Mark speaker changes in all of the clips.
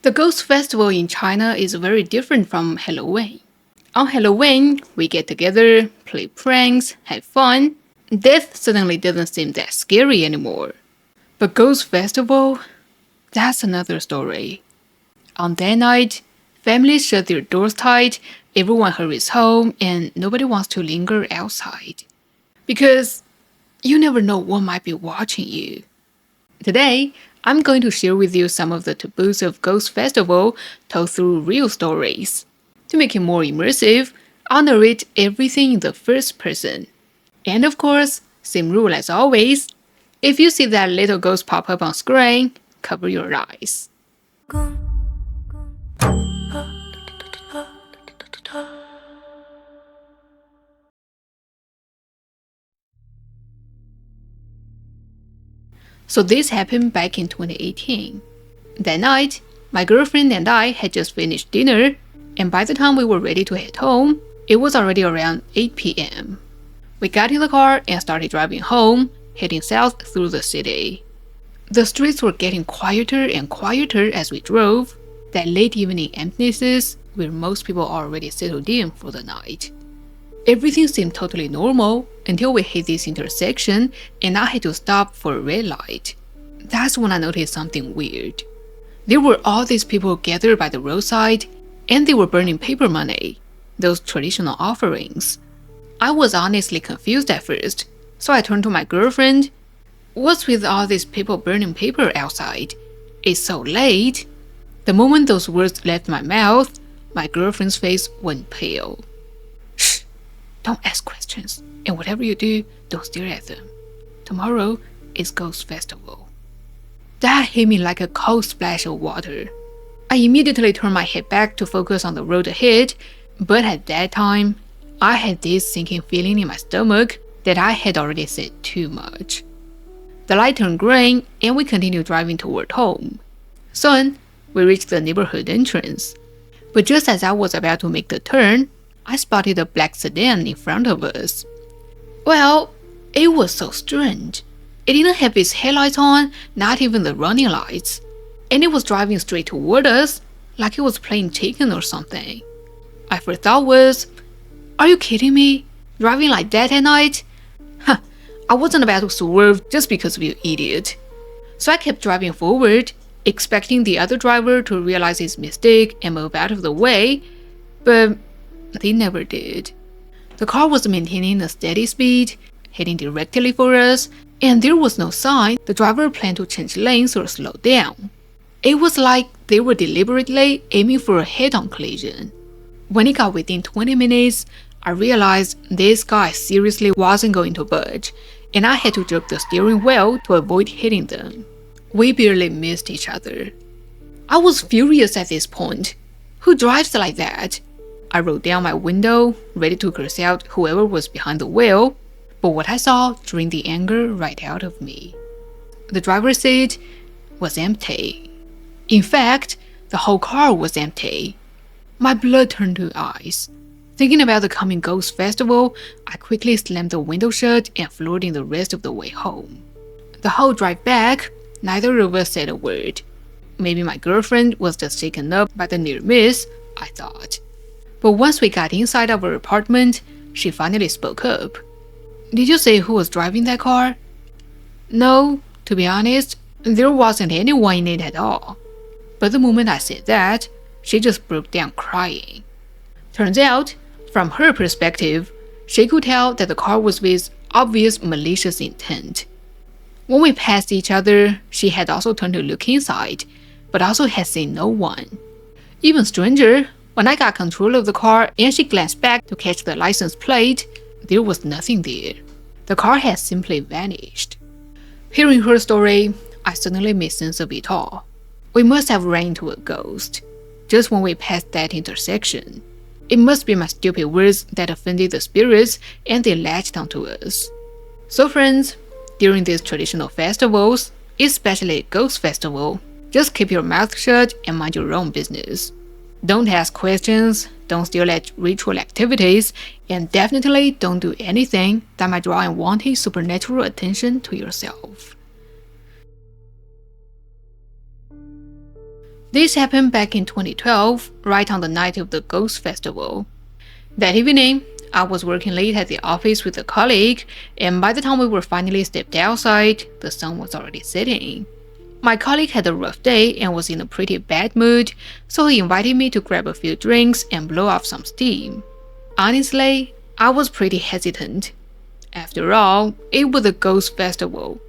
Speaker 1: The Ghost Festival in China is very different from Halloween. On Halloween, we get together, play pranks, have fun. Death suddenly doesn't seem that scary anymore. But Ghost Festival, that's another story. On that night, families shut their doors tight, everyone hurries home, and nobody wants to linger outside. Because you never know what might be watching you. Today, I'm going to share with you some of the taboos of Ghost Festival told through real stories. To make it more immersive, I'll narrate everything in the first person. And of course, same rule as always, if you see that little ghost pop up on screen, cover your eyes. So this happened back in 2018. That night, my girlfriend and I had just finished dinner, and by the time we were ready to head home, it was already around 8 p.m. We got in the car and started driving home, heading south through the city. The streets were getting quieter and quieter as we drove, that late evening emptiness where most people already settled in for the night. Everything seemed totally normal until we hit this intersection and I had to stop for a red light. That's when I noticed something weird. There were all these people gathered by the roadside and they were burning paper money, those traditional offerings. I was honestly confused at first, so I turned to my girlfriend. What's with all these people burning paper outside? It's so late. The moment those words left my mouth, my girlfriend's face went pale. Shh! Don't ask questions, and whatever you do, don't stare at them. Tomorrow is Ghost Festival. That hit me like a cold splash of water. I immediately turned my head back to focus on the road ahead, but at that time, I had this sinking feeling in my stomach that I had already said too much. The light turned green and we continued driving toward home. Soon, we reached the neighborhood entrance. But just as I was about to make the turn, I spotted a black sedan in front of us. Well, it was so strange. It didn't have its headlights on, not even the running lights. And it was driving straight toward us, like it was playing chicken or something. My first thought was, are you kidding me? Driving like that at night? Huh, I wasn't about to swerve just because of you, idiot. So I kept driving forward, expecting the other driver to realize his mistake and move out of the way, but they never did. The car was maintaining a steady speed, heading directly for us, and there was no sign the driver planned to change lanes or slow down. It was like they were deliberately aiming for a head-on collision. When it got within 20 minutes, I realized this guy seriously wasn't going to budge, and I had to jerk the steering wheel to avoid hitting them. We barely missed each other. I was furious at this point. Who drives like that? I rolled down my window, ready to curse out whoever was behind the wheel, but what I saw drained the anger right out of me. The driver's seat was empty. In fact, the whole car was empty. My blood turned to ice. Thinking about the coming Ghost Festival, I quickly slammed the window shut and floored in the rest of the way home. The whole drive back, neither of us said a word. Maybe my girlfriend was just shaken up by the near miss, I thought. But once we got inside our apartment, she finally spoke up. Did you say who was driving that car? No, to be honest, there wasn't anyone in it at all. But the moment I said that, she just broke down crying. Turns out, from her perspective, she could tell that the car was with obvious malicious intent. When we passed each other, she had also turned to look inside, but also had seen no one. Even stranger, when I got control of the car and she glanced back to catch the license plate, there was nothing there. The car had simply vanished. Hearing her story, I suddenly made sense of it all. We must have ran into a ghost, just when we passed that intersection. It must be my stupid words that offended the spirits and they latched onto us. So friends, during these traditional festivals, especially Ghost Festival, just keep your mouth shut and mind your own business. Don't ask questions, don't steal at ritual activities, and definitely don't do anything that might draw unwanted supernatural attention to yourself. This happened back in 2012, right on the night of the Ghost Festival. That evening, I was working late at the office with a colleague, and by the time we were finally stepped outside, the sun was already setting. My colleague had a rough day and was in a pretty bad mood, so he invited me to grab a few drinks and blow off some steam. Honestly, I was pretty hesitant. After all, it was a ghost festival.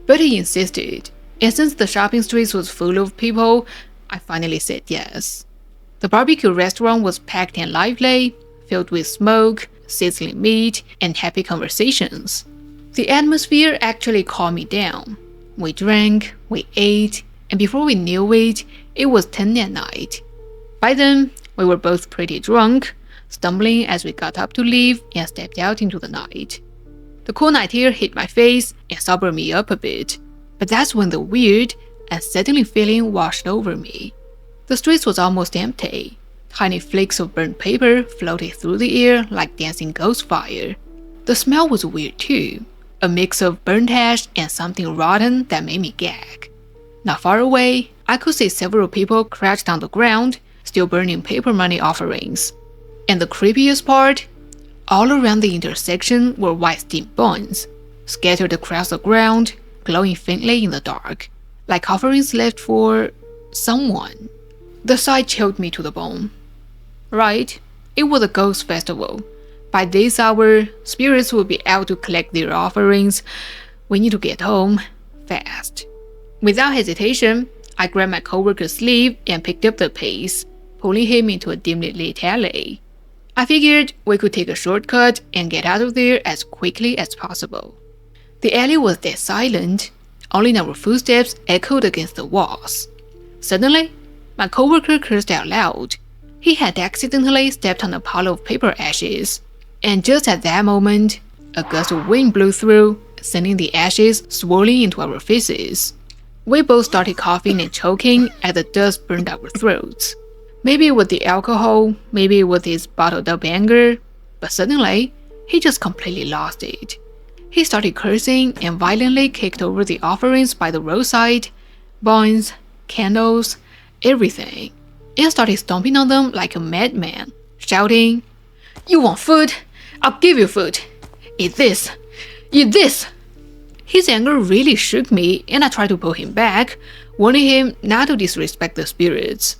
Speaker 1: But he insisted, and since the shopping streets was full of people, I finally said yes. The barbecue restaurant was packed and lively, filled with smoke, sizzling meat, and happy conversations. The atmosphere actually calmed me down. We drank, we ate, and before we knew it, it was 10 at night. By then, we were both pretty drunk, stumbling as we got up to leave and stepped out into the night. The cool night air hit my face and sobered me up a bit, but that's when the weird, unsettling feeling washed over me. The streets was almost empty. Tiny flakes of burnt paper floated through the air like dancing ghost fire. The smell was weird too, a mix of burnt ash and something rotten that made me gag. Not far away, I could see several people crouched on the ground, still burning paper money offerings. And the creepiest part, all around the intersection were white steam buns, scattered across the ground, glowing faintly in the dark, like offerings left for someone. The sight chilled me to the bone. Right, it was a ghost festival. By this hour, spirits would be out to collect their offerings. We need to get home fast. Without hesitation, I grabbed my coworker's sleeve and picked up the pace, pulling him into a dimly lit alley. I figured we could take a shortcut and get out of there as quickly as possible. The alley was dead silent, only our footsteps echoed against the walls. Suddenly, my coworker cursed out loud. He had accidentally stepped on a pile of paper ashes, and just at that moment, a gust of wind blew through, sending the ashes swirling into our faces. We both started coughing and choking as the dust burned our throats. Maybe it was the alcohol, maybe it was his bottled up anger, but suddenly, he just completely lost it. He started cursing and violently kicked over the offerings by the roadside, buns, candles, everything, and started stomping on them like a madman, shouting, "You want food? I'll give you food. Eat this. Eat this." His anger really shook me, and I tried to pull him back, warning him not to disrespect the spirits.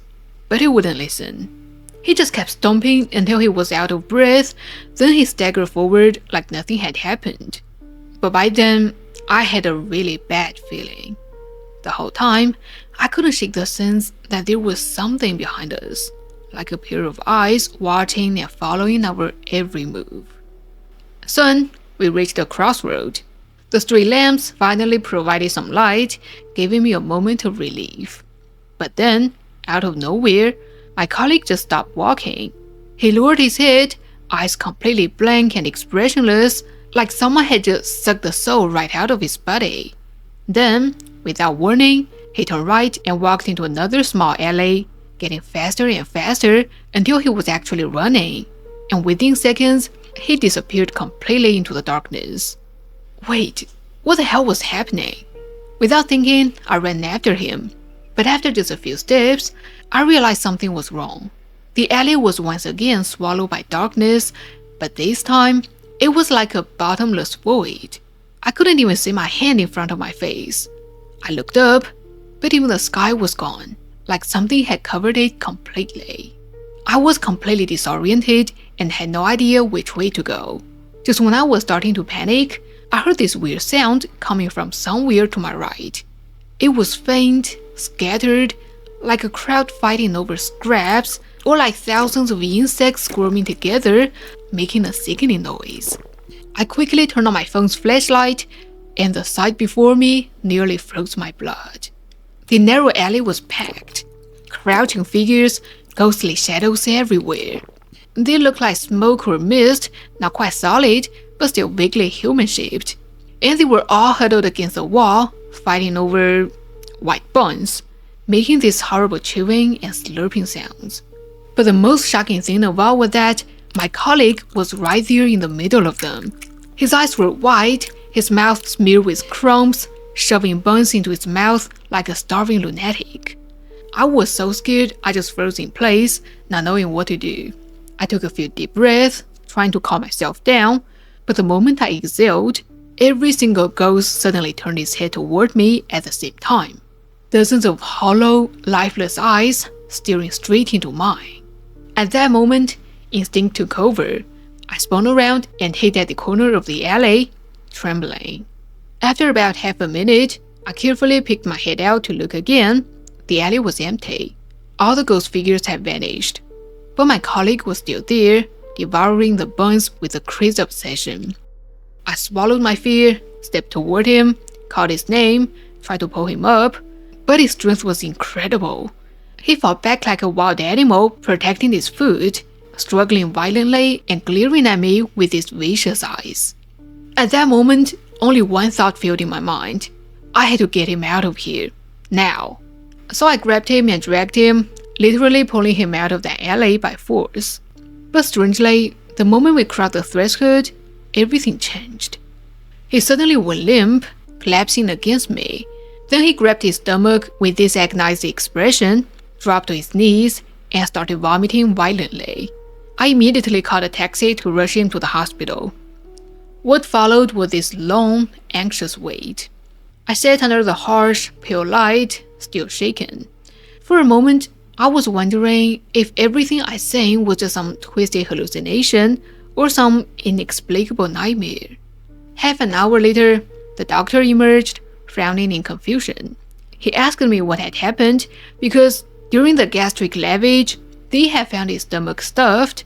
Speaker 1: But he wouldn't listen. He just kept stomping until he was out of breath, then he staggered forward like nothing had happened. But by then, I had a really bad feeling. The whole time, I couldn't shake the sense that there was something behind us, like a pair of eyes watching and following our every move. Soon, we reached a crossroad. The street lamps finally provided some light, giving me a moment of relief. But then, out of nowhere, my colleague just stopped walking. He lowered his head, eyes completely blank and expressionless, like someone had just sucked the soul right out of his body. Then, without warning, he turned right and walked into another small alley, getting faster and faster until he was actually running. And within seconds, he disappeared completely into the darkness. Wait, what the hell was happening? Without thinking, I ran after him. But after just a few steps, I realized something was wrong. The alley was once again swallowed by darkness, but this time, it was like a bottomless void. I couldn't even see my hand in front of my face. I looked up, but even the sky was gone, like something had covered it completely. I was completely disoriented and had no idea which way to go. Just when I was starting to panic, I heard this weird sound coming from somewhere to my right. It was faint, scattered, like a crowd fighting over scraps, or like thousands of insects squirming together, making a sickening noise. I quickly turned on my phone's flashlight, and the sight before me nearly froze my blood. The narrow alley was packed. Crouching figures, ghostly shadows everywhere. They looked like smoke or mist, not quite solid, but still vaguely human-shaped. And they were all huddled against the wall, fighting over white buns, making these horrible chewing and slurping sounds. But the most shocking thing of all was that my colleague was right there in the middle of them. His eyes were wide, his mouth smeared with crumbs, shoving buns into his mouth like a starving lunatic. I was so scared I just froze in place, not knowing what to do. I took a few deep breaths, trying to calm myself down, but the moment I exhaled, every single ghost suddenly turned its head toward me at the same time. Dozens of hollow, lifeless eyes staring straight into mine. At that moment, instinct took over. I spun around and hid at the corner of the alley, trembling. After about half a minute, I carefully picked my head out to look again. The alley was empty. All the ghost figures had vanished. But my colleague was still there, devouring the buns with a crazy obsession. I swallowed my fear, stepped toward him, called his name, tried to pull him up, but his strength was incredible. He fought back like a wild animal, protecting his food, struggling violently and glaring at me with his vicious eyes. At that moment, only one thought filled in my mind. I had to get him out of here, now. So I grabbed him and dragged him, literally pulling him out of the alley by force. But strangely, the moment we crossed the threshold, everything changed. He suddenly went limp, collapsing against me. Then he grabbed his stomach with this agonized expression, dropped to his knees, and started vomiting violently. I immediately called a taxi to rush him to the hospital. What followed was this long, anxious wait. I sat under the harsh, pale light, still shaken. For a moment, I was wondering if everything I sang was just some twisted hallucination or some inexplicable nightmare. Half an hour later, the doctor emerged, frowning in confusion. He asked me what had happened because during the gastric lavage, they had found his stomach stuffed,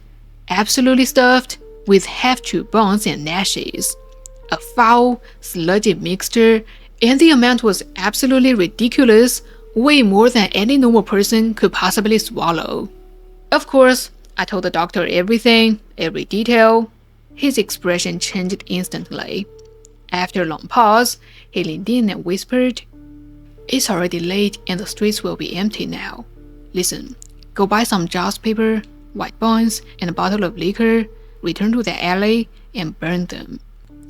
Speaker 1: absolutely stuffed, with half-chewed bones and ashes. A foul, sludgy mixture, and the amount was absolutely ridiculous, way more than any normal person could possibly swallow. Of course, I told the doctor everything, every detail. His expression changed instantly. After a long pause, he leaned in and whispered, "It's already late and the streets will be empty now. Listen, go buy some joss paper, white buns, and a bottle of liquor, return to the alley, and burn them.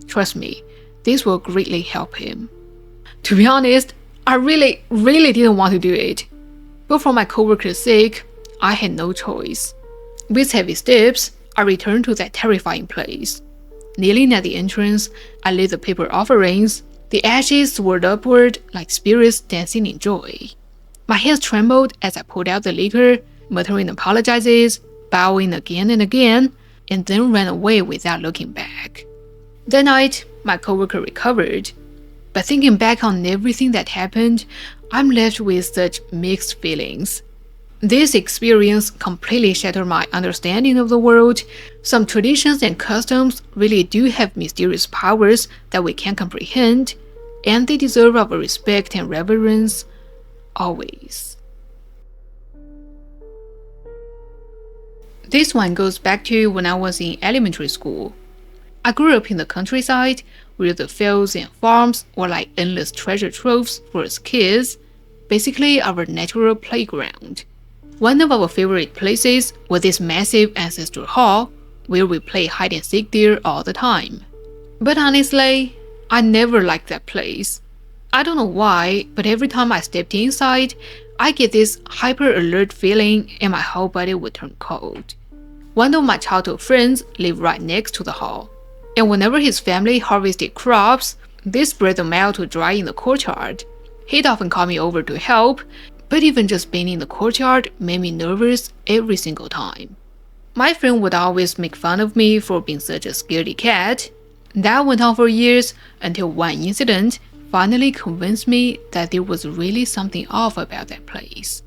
Speaker 1: Trust me, this will greatly help him." To be honest, I really didn't want to do it. But for my coworker's sake, I had no choice. With heavy steps, I returned to that terrifying place. Kneeling at the entrance, I lit the paper offerings. The ashes swirled upward like spirits dancing in joy. My hands trembled as I pulled out the liquor, muttering apologizes, bowing again and again, and then ran away without looking back. That night, my coworker recovered. But thinking back on everything that happened, I'm left with such mixed feelings. This experience completely shattered my understanding of the world. Some traditions and customs really do have mysterious powers that we can't comprehend, and they deserve our respect and reverence, always. This one goes back to when I was in elementary school. I grew up in the countryside, where the fields and farms were like endless treasure troves for us kids, basically our natural playground. One of our favorite places was this massive ancestral hall, where we play hide and seek there all the time. But honestly, I never liked that place. I don't know why, but every time I stepped inside, I get this hyper-alert feeling and my whole body would turn cold. One of my childhood friends lived right next to the hall, and whenever his family harvested crops, they spread them out to dry in the courtyard. He'd often call me over to help, but even just being in the courtyard made me nervous every single time. My friend would always make fun of me for being such a scaredy cat. That went on for years until one incident finally convinced me that there was really something off about that place.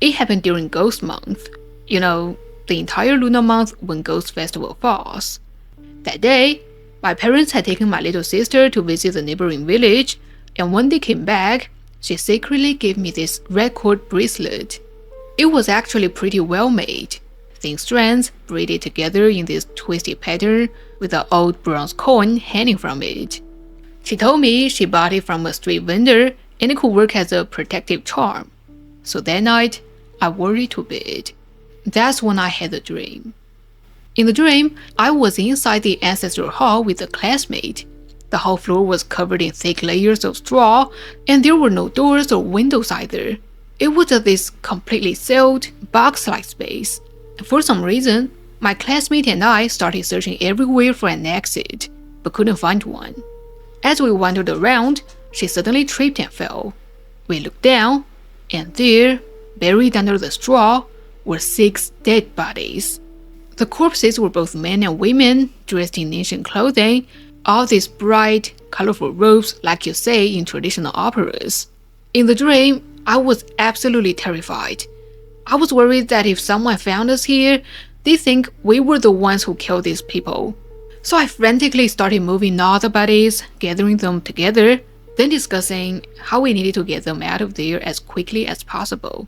Speaker 1: It happened during Ghost Month, the entire lunar month when Ghost Festival falls. That day, my parents had taken my little sister to visit the neighboring village, and when they came back, she secretly gave me this red cord bracelet. It was actually pretty well made, thin strands braided together in this twisted pattern with an old bronze coin hanging from it. She told me she bought it from a street vendor and it could work as a protective charm. So that night, I wore it to bed. That's when I had a dream. In the dream, I was inside the ancestral hall with a classmate. The whole floor was covered in thick layers of straw, and there were no doors or windows either. It was this completely sealed, box-like space. For some reason, my classmate and I started searching everywhere for an exit, but couldn't find one. As we wandered around, she suddenly tripped and fell. We looked down, and there, buried under the straw, were 6 dead bodies. The corpses were both men and women, dressed in ancient clothing, all these bright, colorful robes like you say in traditional operas. In the dream, I was absolutely terrified. I was worried that if someone found us here, they'd think we were the ones who killed these people. So I frantically started moving all the bodies, gathering them together, then discussing how we needed to get them out of there as quickly as possible.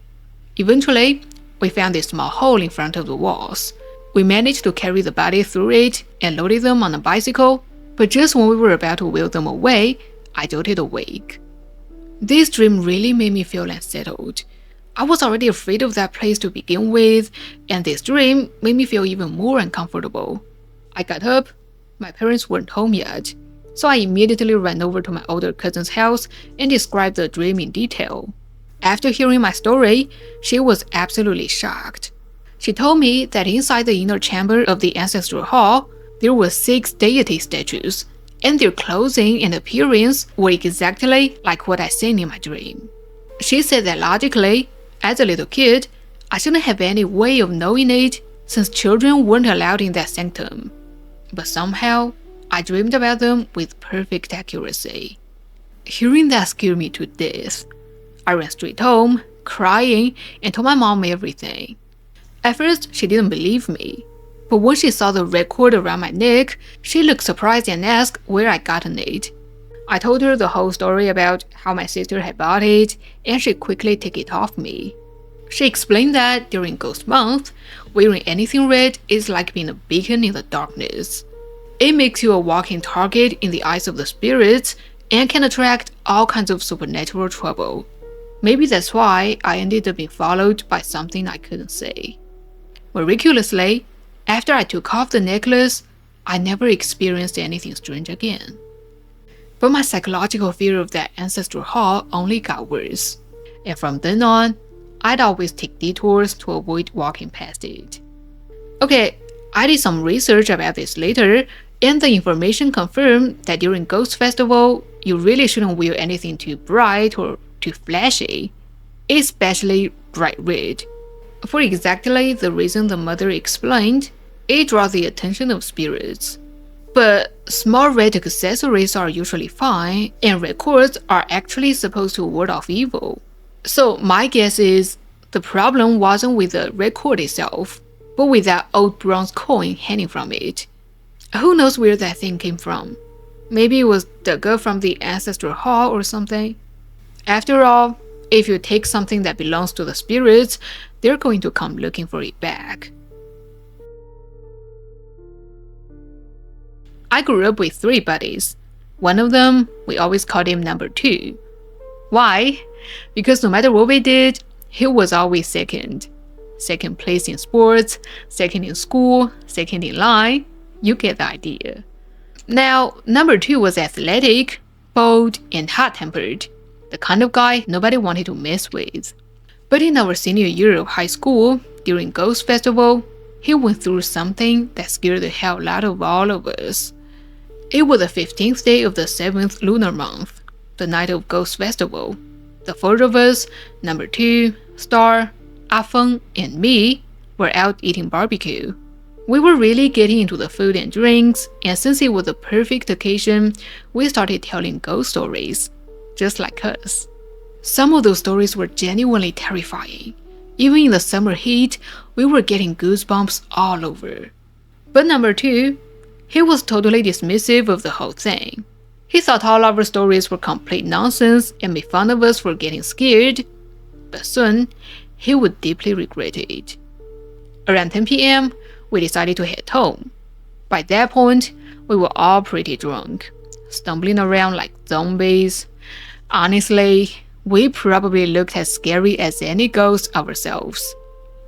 Speaker 1: Eventually, we found a small hole in front of the walls. We managed to carry the body through it and loaded them on a bicycle, but just when we were about to wheel them away, I jolted awake. This dream really made me feel unsettled. I was already afraid of that place to begin with, and this dream made me feel even more uncomfortable. I got up. My parents weren't home yet, so I immediately ran over to my older cousin's house and described the dream in detail. After hearing my story, she was absolutely shocked. She told me that inside the inner chamber of the ancestral hall, there were 6 deity statues, and their clothing and appearance were exactly like what I seen in my dream. She said that logically, as a little kid, I shouldn't have any way of knowing it since children weren't allowed in that sanctum. But somehow, I dreamed about them with perfect accuracy. Hearing that scared me to death. I ran straight home, crying, and told my mom everything. At first, she didn't believe me. But when she saw the red cord around my neck, she looked surprised and asked where I gotten it. I told her the whole story about how my sister had bought it, and she quickly took it off me. She explained that during Ghost Month, wearing anything red is like being a beacon in the darkness. It makes you a walking target in the eyes of the spirits and can attract all kinds of supernatural trouble. Maybe that's why I ended up being followed by something I couldn't say. Miraculously, after I took off the necklace, I never experienced anything strange again. But my psychological fear of that ancestral hall only got worse, and from then on, I'd always take detours to avoid walking past it. Okay, I did some research about this later, and the information confirmed that during Ghost Festival, you really shouldn't wear anything too bright or too flashy, especially bright red. For exactly the reason the mother explained, it draws the attention of spirits. But small red accessories are usually fine, and red cords are actually supposed to ward off evil. So my guess is the problem wasn't with the red cord itself, but with that old bronze coin hanging from it. Who knows where that thing came from? Maybe it was dug up from the ancestral hall or something. After all, if you take something that belongs to the spirits, they're going to come looking for it back. I grew up with 3 buddies. One of them, we always called him number 2. Why? Because no matter what we did, he was always second. Second place in sports, second in school, second in line. You get the idea. Now, number 2 was athletic, bold, and hot-tempered. The kind of guy nobody wanted to mess with. But in our senior year of high school, during Ghost Festival, he went through something that scared the hell out of all of us. It was the 15th day of the 7th lunar month, the night of Ghost Festival. The 4 of us, number 2, Star, Afeng, and me, were out eating barbecue. We were really getting into the food and drinks, and since it was the perfect occasion, we started telling ghost stories, just like us. Some of those stories were genuinely terrifying. Even in the summer heat, we were getting goosebumps all over. But number 2, he was totally dismissive of the whole thing. He thought all our stories were complete nonsense and made fun of us for getting scared. But soon, he would deeply regret it. Around 10 p.m., we decided to head home. By that point, we were all pretty drunk, stumbling around like zombies. Honestly, we probably looked as scary as any ghost ourselves.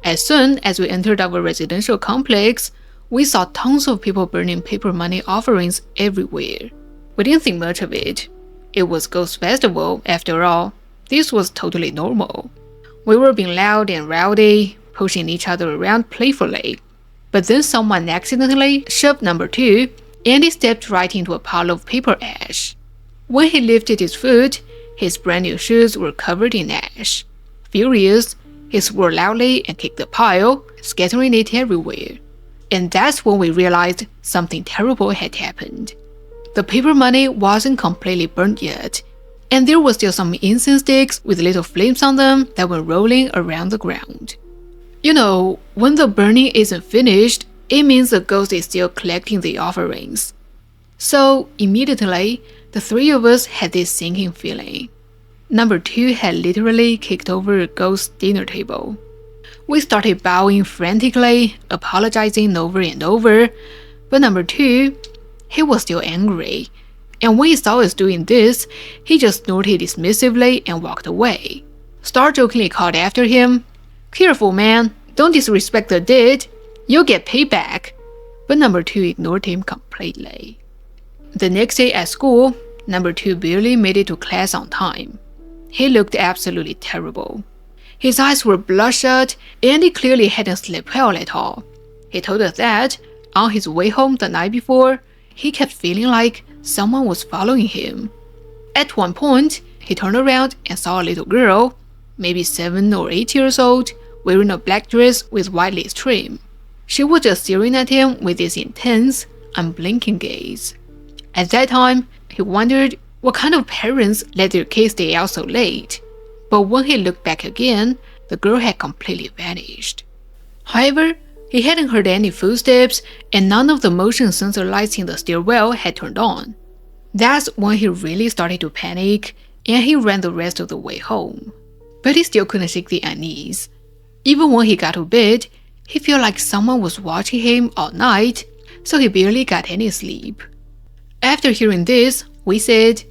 Speaker 1: As soon as we entered our residential complex, we saw tons of people burning paper money offerings everywhere. We didn't think much of it. It was Ghost Festival, after all. This was totally normal. We were being loud and rowdy, pushing each other around playfully. But then someone accidentally shoved number 2, and he stepped right into a pile of paper ash. When he lifted his foot, his brand new shoes were covered in ash. Furious, he swore loudly and kicked the pile, scattering it everywhere. And that's when we realized something terrible had happened. The paper money wasn't completely burnt yet, and there were still some incense sticks with little flames on them that were rolling around the ground. You know, when the burning isn't finished, it means the ghost is still collecting the offerings. So, immediately, the 3 of us had this sinking feeling. Number 2 had literally kicked over a ghost dinner table. We started bowing frantically, apologizing over and over, but number 2, he was still angry, and when he saw us doing this, he just snorted dismissively and walked away. Star jokingly called after him, "Careful, man, don't disrespect the dead, you'll get payback." But number 2 ignored him completely. The next day at school, number 2 barely made it to class on time. He looked absolutely terrible. His eyes were bloodshot, and he clearly hadn't slept well at all. He told us that, on his way home the night before, he kept feeling like someone was following him. At one point, he turned around and saw a little girl, maybe 7 or 8 years old, wearing a black dress with white lace trim. She was just staring at him with this intense, unblinking gaze. At that time, he wondered what kind of parents let their kids stay out so late. But when he looked back again, the girl had completely vanished. However, he hadn't heard any footsteps, and none of the motion sensor lights in the stairwell had turned on. That's when he really started to panic, and he ran the rest of the way home. But he still couldn't shake the unease. Even when he got to bed, he felt like someone was watching him all night, so he barely got any sleep. After hearing this, we said,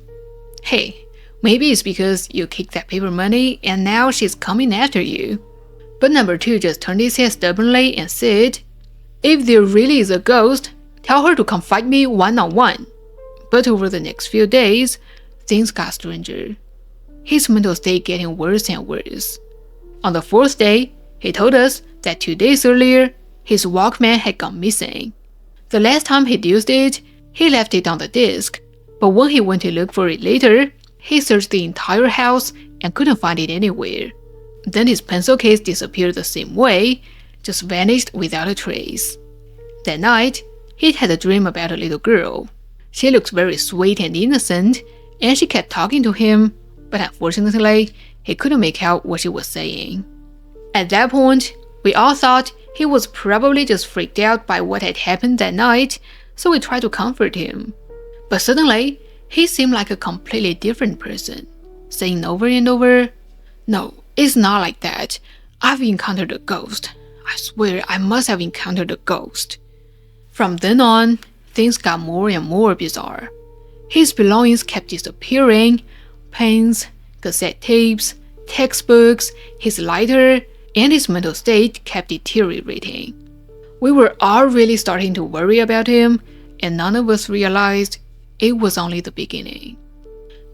Speaker 1: "Hey, maybe it's because you kicked that paper money and now she's coming after you." But number 2 just turned his head stubbornly and said, "If there really is a ghost, tell her to come fight me one-on-one." But over the next few days, things got stranger. His mental state getting worse and worse. On the 4th day, he told us that 2 days earlier, his Walkman had gone missing. The last time he'd used it, he left it on the desk, but when he went to look for it later, he searched the entire house and couldn't find it anywhere. Then his pencil case disappeared the same way, just vanished without a trace. That night, he had a dream about a little girl. She looked very sweet and innocent, and she kept talking to him, but unfortunately, he couldn't make out what she was saying. At that point, we all thought he was probably just freaked out by what had happened that night, so we tried to comfort him. But suddenly, he seemed like a completely different person, saying over and over, "No, it's not like that. I've encountered a ghost. I swear I must have encountered a ghost." From then on, things got more and more bizarre. His belongings kept disappearing, pens, cassette tapes, textbooks, his lighter, and his mental state kept deteriorating. We were all really starting to worry about him, and none of us realized it was only the beginning.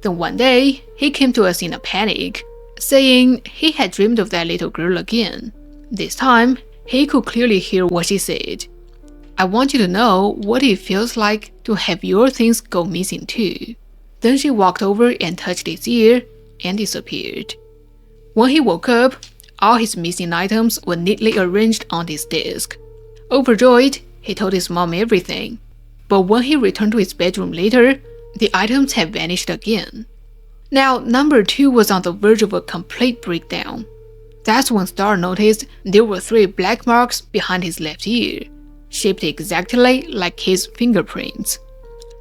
Speaker 1: Then one day, he came to us in a panic, saying he had dreamed of that little girl again. This time, he could clearly hear what she said. "I want you to know what it feels like to have your things go missing too." Then she walked over and touched his ear and disappeared. When he woke up, all his missing items were neatly arranged on his desk. Overjoyed, he told his mom everything. But when he returned to his bedroom later, the items had vanished again. Now, number 2 was on the verge of a complete breakdown. That's when Star noticed there were 3 black marks behind his left ear, shaped exactly like his fingerprints.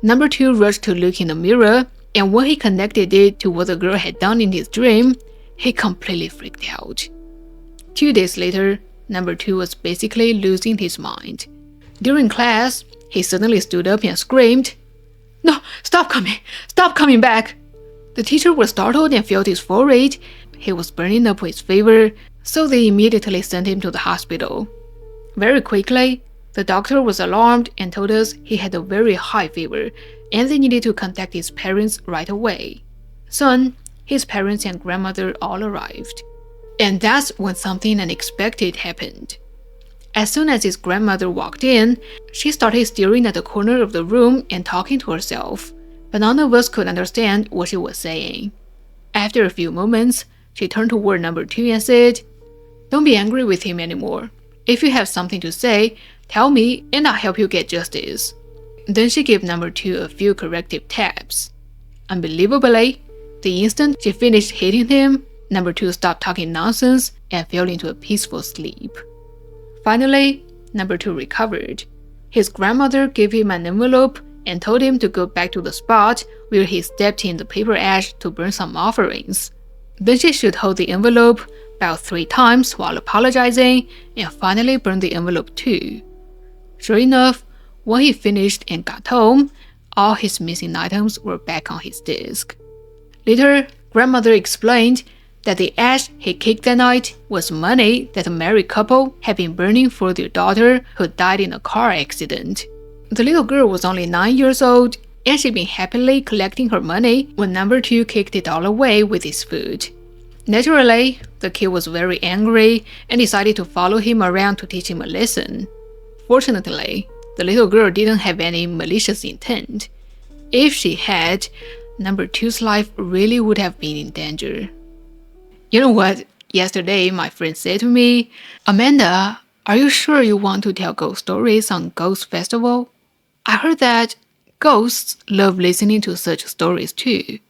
Speaker 1: Number 2 rushed to look in the mirror, and when he connected it to what the girl had done in his dream, he completely freaked out. 2 days later, number 2 was basically losing his mind. During class, he suddenly stood up and screamed, "No, stop coming back!" The teacher was startled and felt his forehead. He was burning up with fever, so they immediately sent him to the hospital. Very quickly, the doctor was alarmed and told us he had a very high fever and they needed to contact his parents right away. Soon, his parents and grandmother all arrived. And that's when something unexpected happened. As soon as his grandmother walked in, she started staring at the corner of the room and talking to herself, but none of us could understand what she was saying. After a few moments, she turned toward number 2 and said, "Don't be angry with him anymore. If you have something to say, tell me and I'll help you get justice." Then she gave number 2 a few corrective taps. Unbelievably, the instant she finished hitting him, number 2 stopped talking nonsense and fell into a peaceful sleep. Finally, number 2 recovered. His grandmother gave him an envelope and told him to go back to the spot where he stepped in the paper ash to burn some offerings. Then she should hold the envelope about 3 times while apologizing and finally burned the envelope too. Sure enough, when he finished and got home, all his missing items were back on his desk. Later, grandmother explained that the ash he kicked that night was money that a married couple had been burning for their daughter who died in a car accident. The little girl was only 9 years old, and she'd been happily collecting her money when number 2 kicked it all away with his foot. Naturally, the kid was very angry and decided to follow him around to teach him a lesson. Fortunately, the little girl didn't have any malicious intent. If she had, number 2's life really would have been in danger. You know what? Yesterday, my friend said to me, "Amanda, are you sure you want to tell ghost stories on Ghost Festival? I heard that ghosts love listening to such stories too.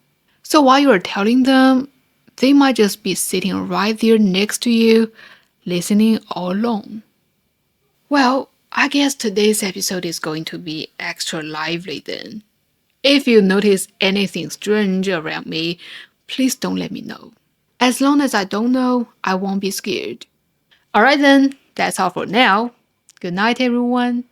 Speaker 1: So while you are telling them, they might just be sitting right there next to you, listening all along." Well, I guess today's episode is going to be extra lively then. If you notice anything strange around me, please don't let me know. As long as I don't know, I won't be scared. Alright then, that's all for now. Good night, everyone.